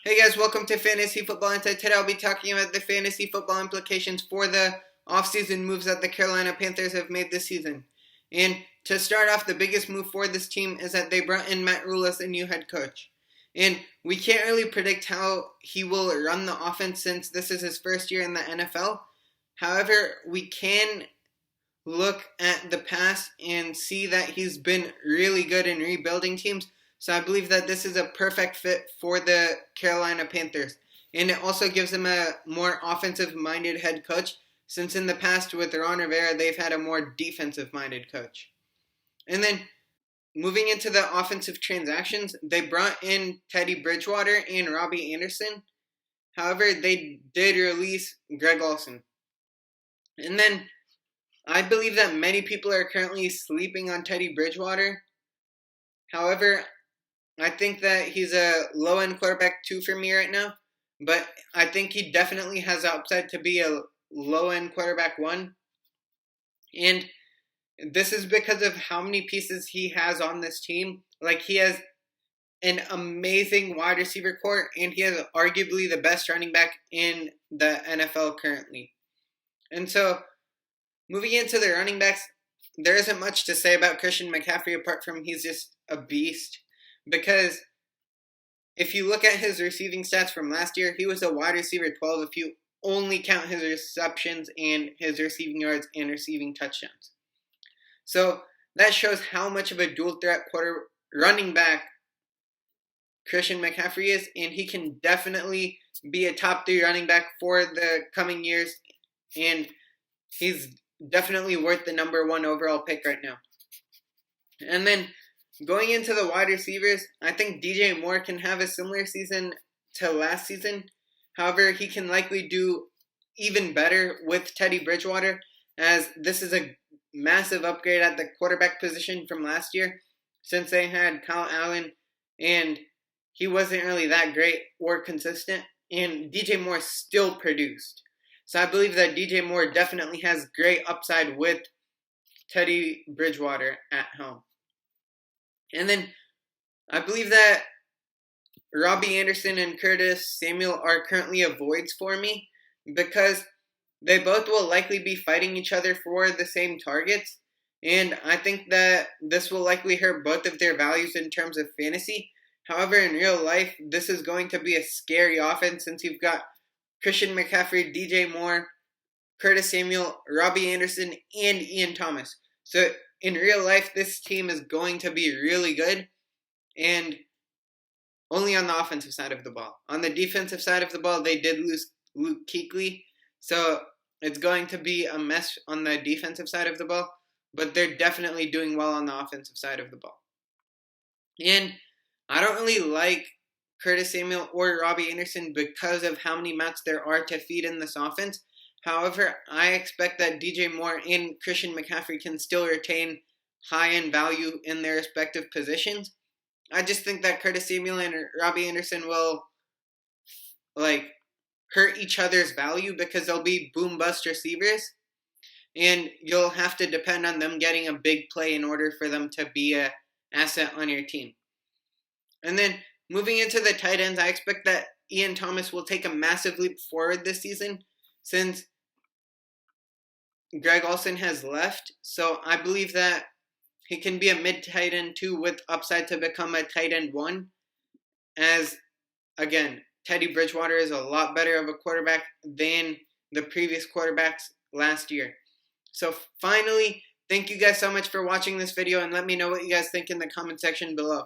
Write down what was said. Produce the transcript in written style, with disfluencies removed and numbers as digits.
Hey guys, welcome to Fantasy Football Insight. Today I'll be talking about the fantasy football implications for the offseason moves that the Carolina Panthers have made this season. And to start off, the biggest move for this team is that they brought in Matt Rule as the new head coach. And we can't really predict how he will run the offense since this is his first year in the NFL. However, we can look at the past and see that he's been really good in rebuilding teams. So I believe that this is a perfect fit for the Carolina Panthers. And it also gives them a more offensive-minded head coach, since in the past with Ron Rivera, they've had a more defensive-minded coach. And then moving into the offensive transactions, they brought in Teddy Bridgewater and Robbie Anderson. However, they did release Greg Olsen. And then I believe that many people are currently sleeping on Teddy Bridgewater. However, I think that he's a low-end quarterback 2 for me right now, but I think he definitely has the upside to be a low-end quarterback 1. And this is because of how many pieces he has on this team. Like, he has an amazing wide receiver core, and he has arguably the best running back in the NFL currently. And so, moving into the running backs, there isn't much to say about Christian McCaffrey apart from he's just a beast. Because if you look at his receiving stats from last year, he was a wide receiver 12 if you only count his receptions and his receiving yards and receiving touchdowns. So that shows how much of a dual threat running back Christian McCaffrey is, and he can definitely be a top 3 running back for the coming years, and he's definitely worth the number 1 overall pick right now. And then going into the wide receivers, I think DJ Moore can have a similar season to last season. However, he can likely do even better with Teddy Bridgewater, as this is a massive upgrade at the quarterback position from last year, since they had Kyle Allen, and he wasn't really that great or consistent, and DJ Moore still produced. So I believe that DJ Moore definitely has great upside with Teddy Bridgewater at home. And then I believe that Robbie Anderson and Curtis Samuel are currently avoids for me, because they both will likely be fighting each other for the same targets. And I think that this will likely hurt both of their values in terms of fantasy. However, in real life, this is going to be a scary offense, since you've got Christian McCaffrey, DJ Moore, Curtis Samuel, Robbie Anderson, and Ian Thomas. So in real life, this team is going to be really good, and only on the offensive side of the ball. On the defensive side of the ball, they did lose Luke Kuechly, so it's going to be a mess on the defensive side of the ball, but they're definitely doing well on the offensive side of the ball. And I don't really like Curtis Samuel or Robbie Anderson because of how many mats there are to feed in this offense. However, I expect that DJ Moore and Christian McCaffrey can still retain high-end value in their respective positions. I just think that Curtis Samuel and Robbie Anderson will hurt each other's value, because they'll be boom-bust receivers, and you'll have to depend on them getting a big play in order for them to be an asset on your team. And then moving into the tight ends, I expect that Ian Thomas will take a massive leap forward this season, since Greg Olsen has left. So I believe that he can be a mid-tight end 2 with upside to become a tight end 1, as, again, Teddy Bridgewater is a lot better of a quarterback than the previous quarterbacks last year. So finally, thank you guys so much for watching this video, and let me know what you guys think in the comment section below.